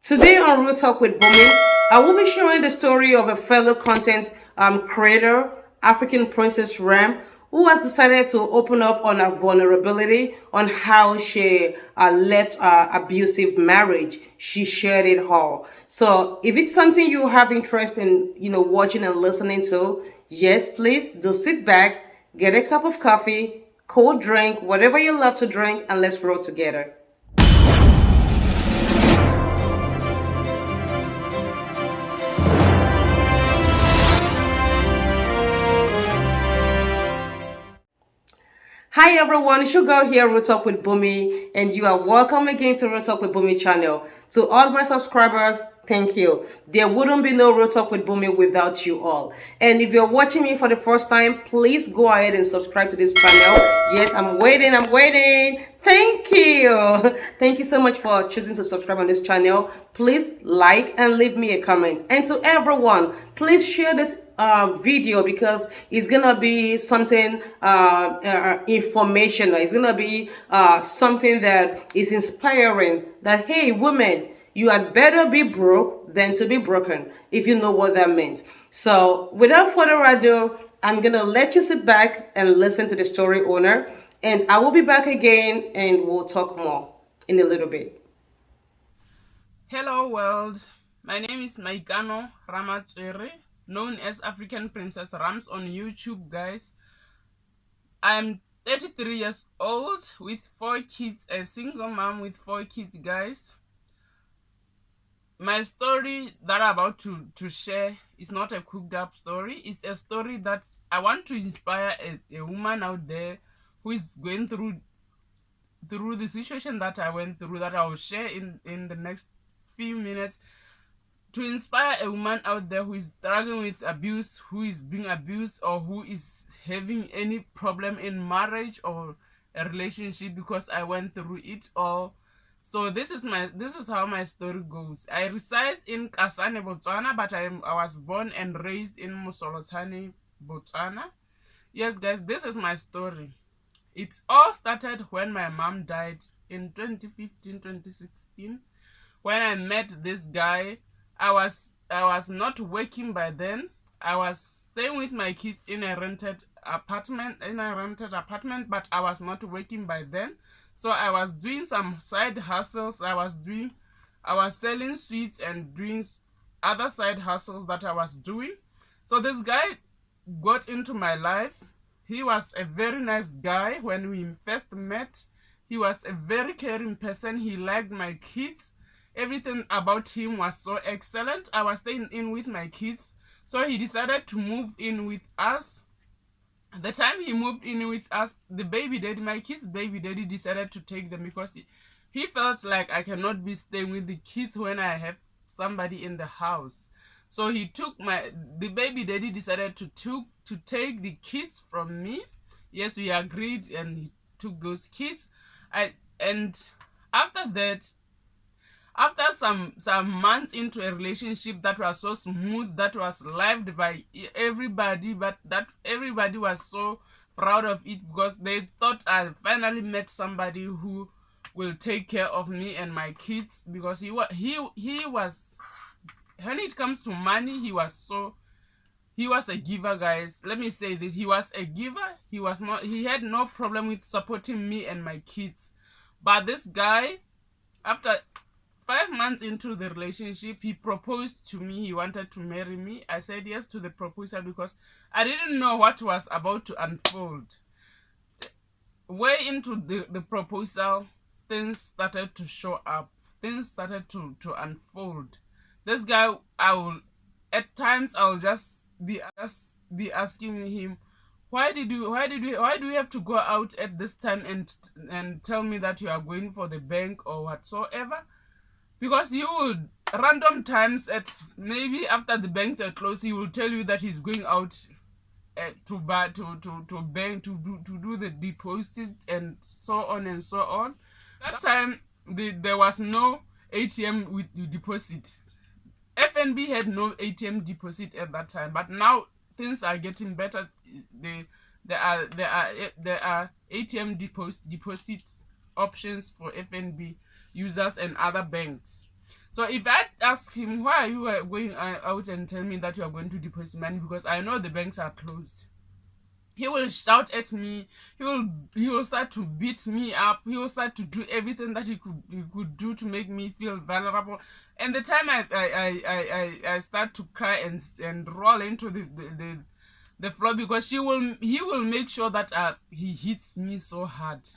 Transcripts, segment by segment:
Today on Real Talk with Bumi, I will be sharing the story of a fellow content creator, African Princess Ram, who has decided to open up on her vulnerability on how she left her abusive marriage. She shared it all. So if it's something you have interest in, watching and listening to, yes, please do sit back, get a cup of coffee, cold drink, whatever you love to drink, and let's roll together. Hi everyone, it's your girl here, Real Talk with Bumi, and you are welcome again to Real Talk with Bumi channel. To all my subscribers, thank you. There wouldn't be no Real Talk with Bumi without you all. And if you're watching me for the first time, please go ahead and subscribe to this channel. Yes, I'm waiting. Thank you. Thank you so much for choosing to subscribe on this channel. Please like and leave me a comment. And to everyone, please share this video because it's gonna be something informational. It's gonna be something that is inspiring, that hey women, you had better be broke than to be broken, if you know what that means. So without further ado, I'm gonna let you sit back and listen to the story owner, and I will be back again and we'll talk more in a little bit. Hello world, my name is Maikano Ramatswere, known as African Princess Rams on YouTube, guys. I'm 33 years old with 4 kids, a single mom with 4 kids, guys. My story that I'm about to share is not a cooked up story. It's a story that I want to inspire a woman out there who is going through the situation that I went through, that I will share in the next few minutes, to inspire a woman out there who is struggling with abuse, who is being abused, or who is having any problem in marriage or a relationship, because I went through it all. So this is how my story goes. I reside in Kasane, Botswana, but I was born and raised in Mosolotane, Botswana. Yes, guys, this is my story. It all started when my mom died in 2015, 2016. When I met this guy, I was not working by then. I was staying with my kids in a rented apartment, but I was not working by then. So I was doing some side hustles. I was selling sweets and doing other side hustles that I was doing. So this guy got into my life. He was a very nice guy when we first met. He was a very caring person. He liked my kids. Everything about him was so excellent. I was staying in with my kids, so he decided to move in with us. The time he moved in with us, my kids' baby daddy decided to take them because he felt like I cannot be staying with the kids when I have somebody in the house. So the baby daddy decided to take the kids from me. Yes, we agreed, and he took those kids. And after that, after some months into a relationship that was so smooth, that was loved by everybody, but that everybody was so proud of it because they thought I finally met somebody who will take care of me and my kids, because he was, when it comes to money, he was a giver, guys. Let me say this, he was a giver. He had no problem with supporting me and my kids. But this guy, after 5 months into the relationship, he proposed to me. He wanted to marry me. I said yes to the proposal because I didn't know what was about to unfold. Way into the proposal, things started to show up. Things started to unfold. This guy, at times I'll just be asking him, why do you have to go out at this time and tell me that you are going for the bank or whatsoever? Because he would, random times, at maybe after the banks are closed, he will tell you that he's going out to bank to do the deposit and so on and so on. That time there was no ATM with deposit. FNB had no ATM deposit at that time, but now things are getting better. There are ATM deposit options for FNB users and other banks. So if I ask him, why are you going out and tell me that you are going to deposit money, because I know the banks are closed, he will shout at me. He will start to beat me up. He will start to do everything that he could do to make me feel vulnerable. And the time I start to cry and roll into the floor, because he will make sure that he hits me so hard.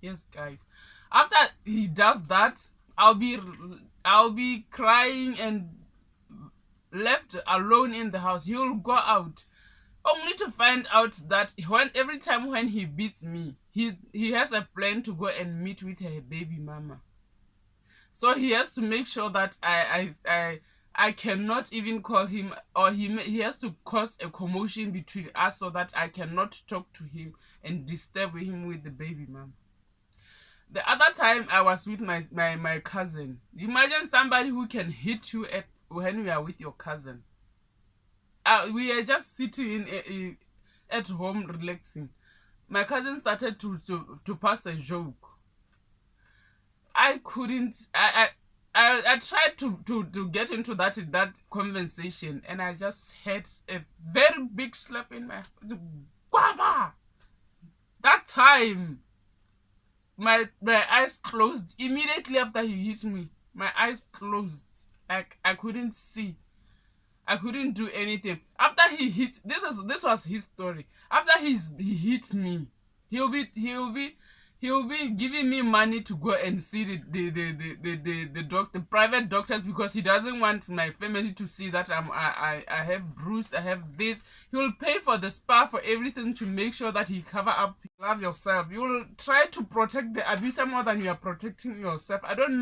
Yes, guys. After he does that, I'll be crying and left alone in the house. He will go out, only to find out that every time when he beats me, he has a plan to go and meet with her baby mama. So he has to make sure that I cannot even call him, or he has to cause a commotion between us so that I cannot talk to him and disturb him with the baby mama. The other time I was with my cousin. Imagine somebody who can hit you when you are with your cousin. We are just sitting at home relaxing. My cousin started to pass a joke. I couldn't. I tried to get into that conversation, and I just had a very big slap in my guava. That time, my eyes closed immediately after he hit me. My eyes closed. Like I couldn't see. I couldn't do anything. After he hit, this was his story. After he hit me, he'll be giving me money to go and see the private doctors, because he doesn't want my family to see that I have bruise, I have this. He will pay for the spa, for everything, to make sure that he cover up. Love yourself. You will try to protect the abuser more than you are protecting yourself. I don't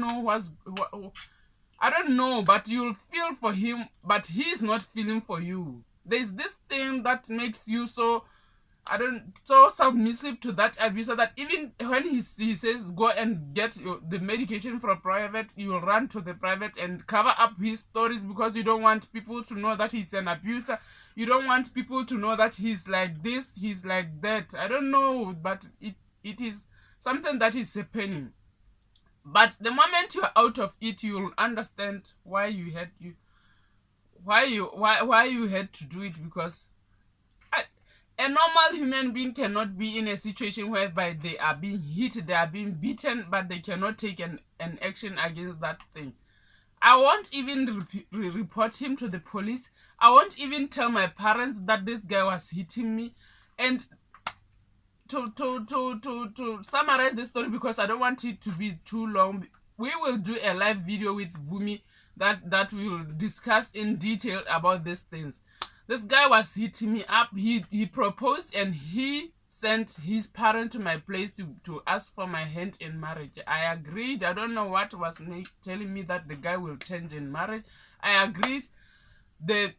know, but you'll feel for him, but he's not feeling for you. There's this thing that makes you so submissive to that abuser, that even when he says go and get the medication from private, you will run to the private and cover up his stories, because you don't want people to know that he's an abuser. You don't want people to know that he's like this, he's like that. I don't know, but it is something that is happening. But the moment you're out of it, you'll understand why you had to do it, because a normal human being cannot be in a situation whereby they are being hit, they are being beaten, but they cannot take an action against that thing. I won't even report him to the police. I won't even tell my parents that this guy was hitting me. And to summarize this story, because I don't want it to be too long, we will do a live video with Bumi that we will discuss in detail about these things. This guy was hitting me up. He proposed, and he sent his parent to my place to ask for my hand in marriage. I agreed. I don't know what was telling me that the guy will change in marriage. I agreed. The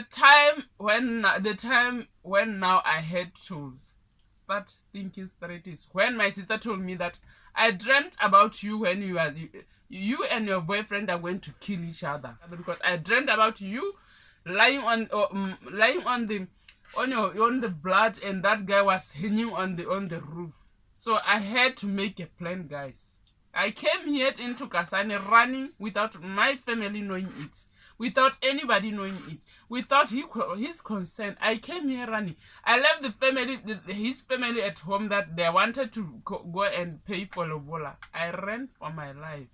time when now I had to start thinking straight is when my sister told me that I dreamt about you when you and your boyfriend are going to kill each other, because I dreamt about you lying on the blood, and that guy was hanging on the roof. So I had to make a plan, guys. I came here into Kasane running without my family knowing it, without anybody knowing it, without his consent. I came here running. I left his family at home, that they wanted to go and pay for Lobola. I ran for my life.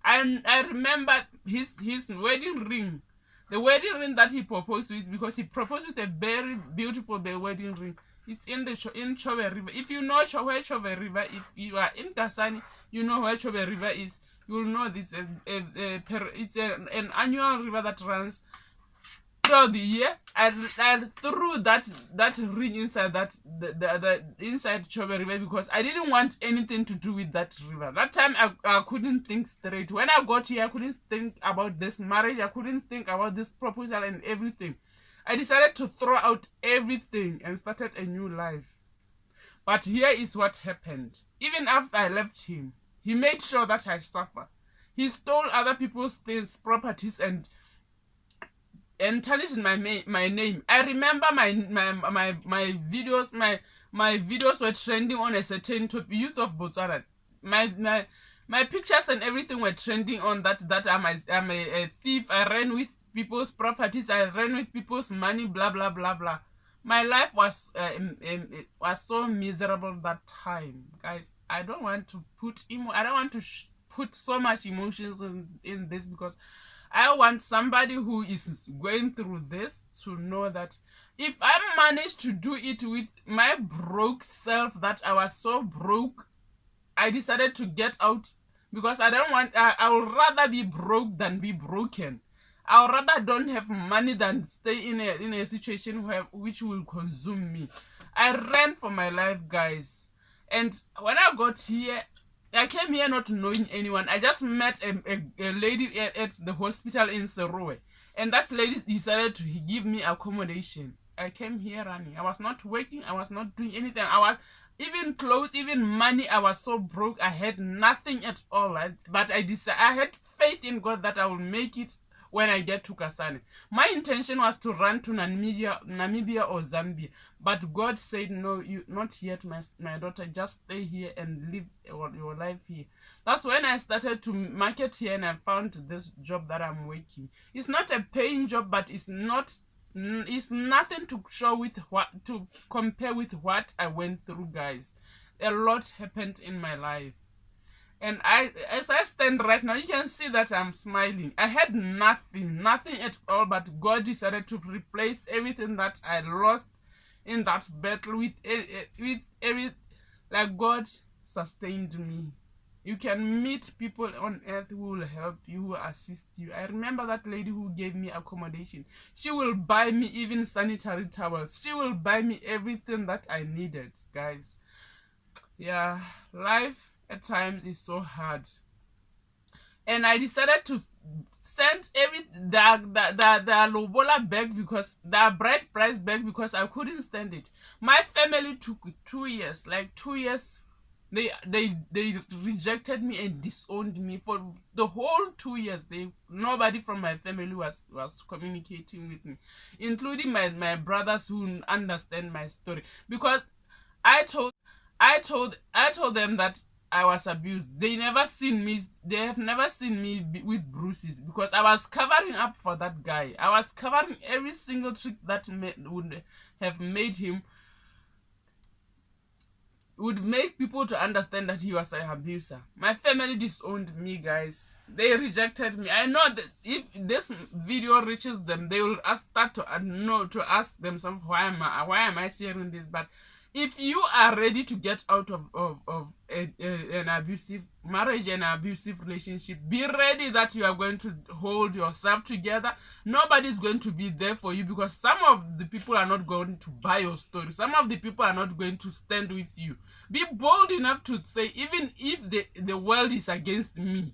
And I remember his wedding ring. The wedding ring that he proposed with, because he proposed with a very beautiful wedding ring. It's in Chobe River. If you know where Chobe River, if you are in Kasane, you know where Chobe River is. You will know this. It's an annual river that runs throughout the year. I threw that ring inside the inside Chobe River, because I didn't want anything to do with that river. That time I couldn't think straight. When I got here, I couldn't think about this marriage. I couldn't think about this proposal and everything. I decided to throw out everything and started a new life. But here is what happened. Even after I left him, he made sure that I suffer. He stole other people's things, properties, and tarnished my name. I remember my videos. My videos were trending on a certain topic, youth of Botswana. My My pictures and everything were trending on that I'm a thief. I ran with people's properties. I ran with people's money. Blah blah blah blah. My life was it was so miserable that time, guys. I don't want to put I don't want to put so much emotions in this, because I want somebody who is going through this to know that if I managed to do it with my broke self, that I was so broke, I decided to get out, because I don't want, I would rather be broke than be broken. I would rather don't have money than stay in a situation which will consume me. I ran for my life, guys. And when I got here, I came here not knowing anyone. I just met a lady at the hospital in Serowe. And that lady decided to give me accommodation. I came here running. I was not working. I was not doing anything. I was, even clothes, even money, I was so broke. I had nothing at all. But I had faith in God that I will make it when I get to Kasane. My intention was to run to Namibia or Zambia. But God said, no, you not yet, my daughter. Just stay here and live your life here. That's when I started to market here, and I found this job that I'm working. It's not a paying job, but it's nothing to show with what to compare with what I went through, guys. A lot happened in my life. And as I stand right now, you can see that I'm smiling. I had nothing at all, but God decided to replace everything that I lost in that battle with every, like God sustained me. You can meet people on earth who will help you, who will assist you. I remember that lady who gave me accommodation. She will buy me even sanitary towels. She will buy me everything that I needed, guys. Yeah, life at times is so hard. And I decided to send the lobola back, because the bride price back, because I couldn't stand it. My family took 2 years, like 2 years. They rejected me and disowned me for the whole 2 years. Nobody from my family was communicating with me, including my brothers who understand my story, because I told them that I was abused. They have never seen me with bruises, because I was covering up for that guy. I was covering every single trick that would make people to understand that he was an abuser. My family disowned me, guys. They rejected me. I know that if this video reaches them, they will start to ask themselves, why am I sharing this? But if you are ready to get out of an abusive marriage and an abusive relationship, be ready that you are going to hold yourself together. Nobody's going to be there for you, because some of the people are not going to buy your story. Some of the people are not going to stand with you. Be bold enough to say, even if the world is against me,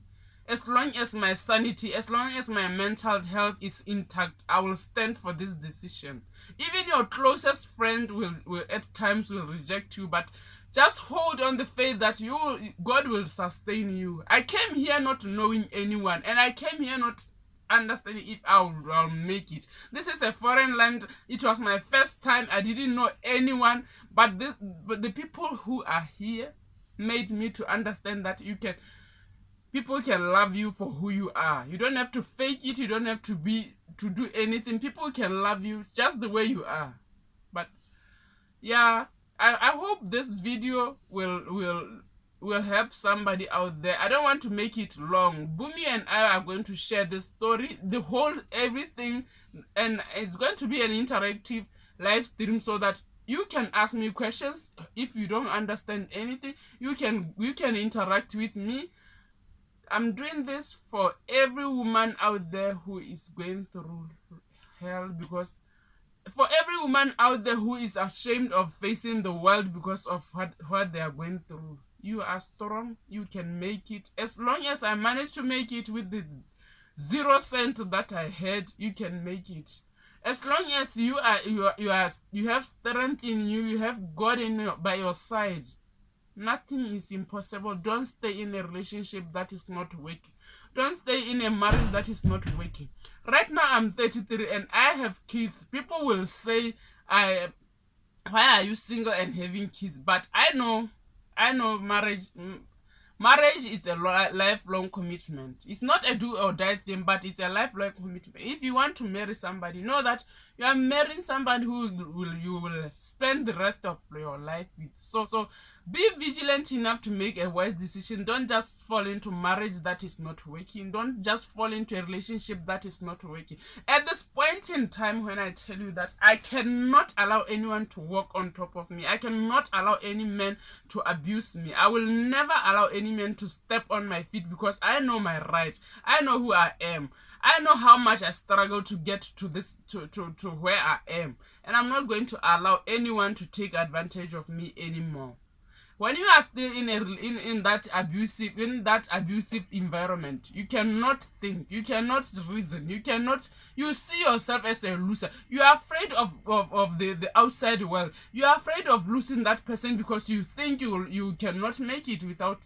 as long as my sanity, as long as my mental health is intact, I will stand for this decision. Even your closest friend will at times will reject you, but just hold on the faith that God will sustain you. I came here not knowing anyone, and I came here not understanding if I'll make it. This is a foreign land. It was my first time. I didn't know anyone, but the people who are here made me to understand that people can love you for who you are. You don't have to fake it. You don't have to do anything. People can love you just the way you are. But yeah, I hope this video will help somebody out there. I don't want to make it long. Bumi and I are going to share the story, the whole everything, and it's going to be an interactive live stream, so that you can ask me questions. If you don't understand anything, you can interact with me. I'm doing this for every woman out there who is going through hell, because for every woman out there who is ashamed of facing the world because of what they are going through. You are strong. You can make it. As long as I manage to make it with the 0 cent that I had, you can make it. As long as you have strength in you, you have God by your side. Nothing is impossible. Don't stay in a relationship that is not working. Don't stay in a marriage that is not working. Right now I'm 33 and I have kids. People will say, why are you single and having kids? But I know marriage Marriage is a lifelong commitment. It's not a do or die thing, but it's a lifelong commitment. If you want to marry somebody, know that you are marrying somebody who you will spend the rest of your life with. So be vigilant enough to make a wise decision. Don't just fall into marriage that is not working. Don't just fall into a relationship that is not working. At this point in time, when I tell you that I cannot allow anyone to walk on top of me, I cannot allow any man to abuse me. I will never allow any man to step on my feet, because I know my right. I know who I am. I know how much I struggle to get to this to where I am, and I'm not going to allow anyone to take advantage of me anymore. When you are still in that abusive environment, you cannot think, you cannot reason, you see yourself as a loser. You are afraid of the outside world. You are afraid of losing that person because you think you cannot make it without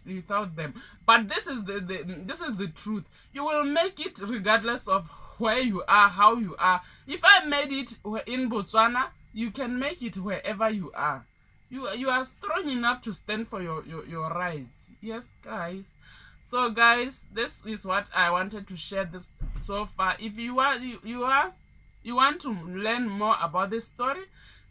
them. But this is the truth. You will make it regardless of where you are, how you are. If I made it in Botswana, you can make it wherever you are. You are strong enough to stand for your rights. Yes, guys. So guys, this is what I wanted to share this so far. If you want to learn more about this story,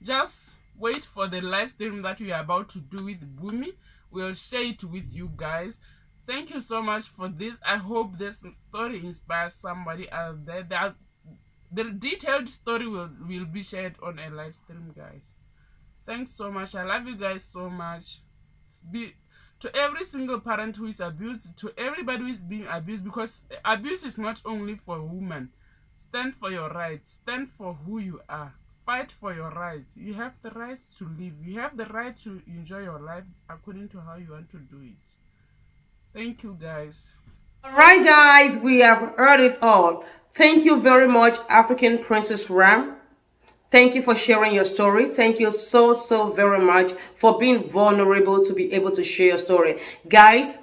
just wait for the live stream that we are about to do with Bumi. We'll share it with you guys. Thank you so much for this. I hope this story inspires somebody out there. The detailed story will be shared on a live stream, guys. Thanks so much. I love you guys so much. To every single parent who is abused, to everybody who is being abused, because abuse is not only for women. Stand for your rights. Stand for who you are. Fight for your rights. You have the rights to live. You have the right to enjoy your life according to how you want to do it. Thank you, guys. All right, guys, we have heard it all. Thank you very much, African Princess Ram. Thank you for sharing your story. Thank you so very much for being vulnerable to be able to share your story. Guys,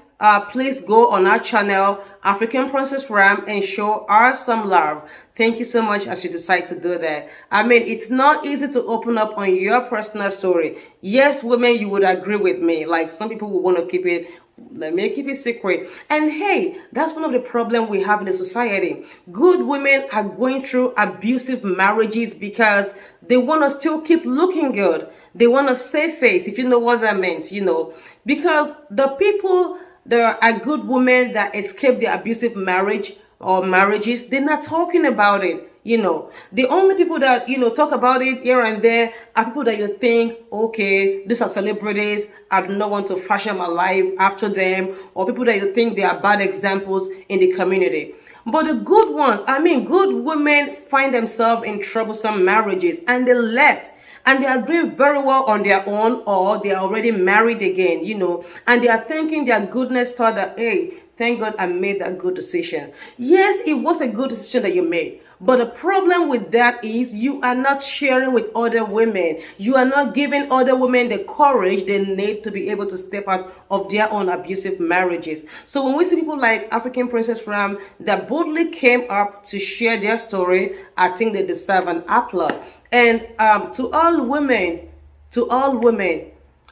please go on our channel, African Princess Ram, and show her some love. Thank you so much as you decide to do that. I mean, it's not easy to open up on your personal story. Yes, women, you would agree with me. Like, some people will want to keep it, let me keep it secret. And hey, that's one of the problems we have in the society. Good women are going through abusive marriages because they want to still keep looking good. They want to save face, if you know what that means, you know. Because the people that are good women that escape the abusive marriage or marriages, they're not talking about it. You know, the only people that, you know, talk about it here and there are people that you think, okay, these are celebrities, I do not want to fashion my life after them, or people that you think they are bad examples in the community. But the good ones, I mean, good women find themselves in troublesome marriages and they left. And they are doing very well on their own, or they are already married again, you know, and they are thanking their goodness star that, hey, thank God I made that good decision. Yes, it was a good decision that you made. But the problem with that is you are not sharing with other women. You are not giving other women the courage they need to be able to step out of their own abusive marriages. So when we see people like African Princess Ram that boldly came up to share their story, I think they deserve an applaud. And to all women,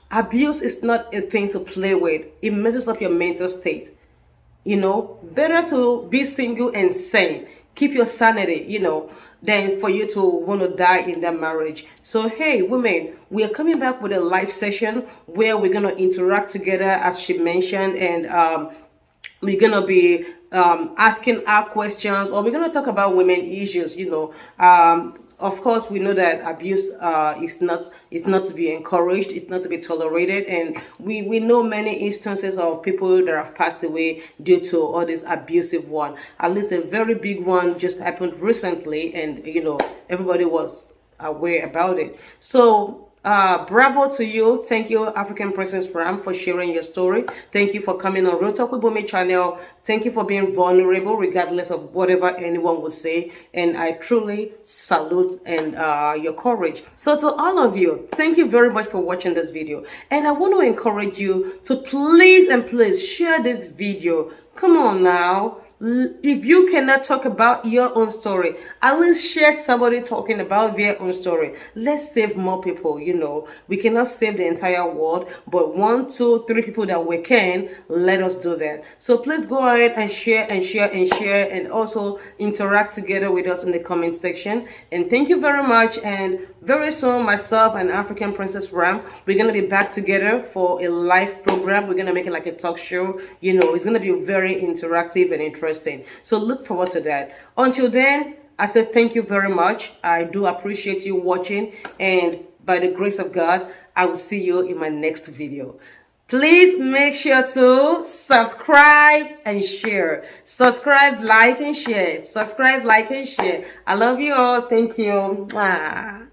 abuse is not a thing to play with. It messes up your mental state. You know, better to be single and sane. Keep your sanity, you know, than for you to want to die in that marriage. So, hey, women, we are coming back with a live session where we're going to interact together, as she mentioned, and we're going to be asking our questions, or we're going to talk about women issues, you know. Of course, we know that abuse is not to be encouraged, it's not to be tolerated, and we know many instances of people that have passed away due to all this abusive one. At least a very big one just happened recently, and you know, everybody was aware about it. So bravo to you. Thank you, African Princess Ram, for sharing your story. Thank you for coming on Real Talk with Bumi channel. Thank you for being vulnerable regardless of whatever anyone will say, and I truly salute and your courage. So to all of you, thank you very much for watching this video, and I want to encourage you to please and please share this video. Come on now, If you cannot talk about your own story, at least share somebody talking about their own story. Let's save more people. We cannot save the entire world, but 1, 2, 3 people that we can, let us do that. So please go ahead and share and share and share, and also interact together with us in the comment section. And thank you very much. And very soon, myself and African Princess Ram, we're gonna be back together for a live program. We're gonna make it like a talk show. It's gonna be very interactive and interesting. So look forward to that. Until then, I said thank you very much. I do appreciate you watching, and by the grace of God, I will see you in my next video. Please make sure to subscribe and share. Subscribe, like, and share. Subscribe, like, and share. I love you all. Thank you. Mwah.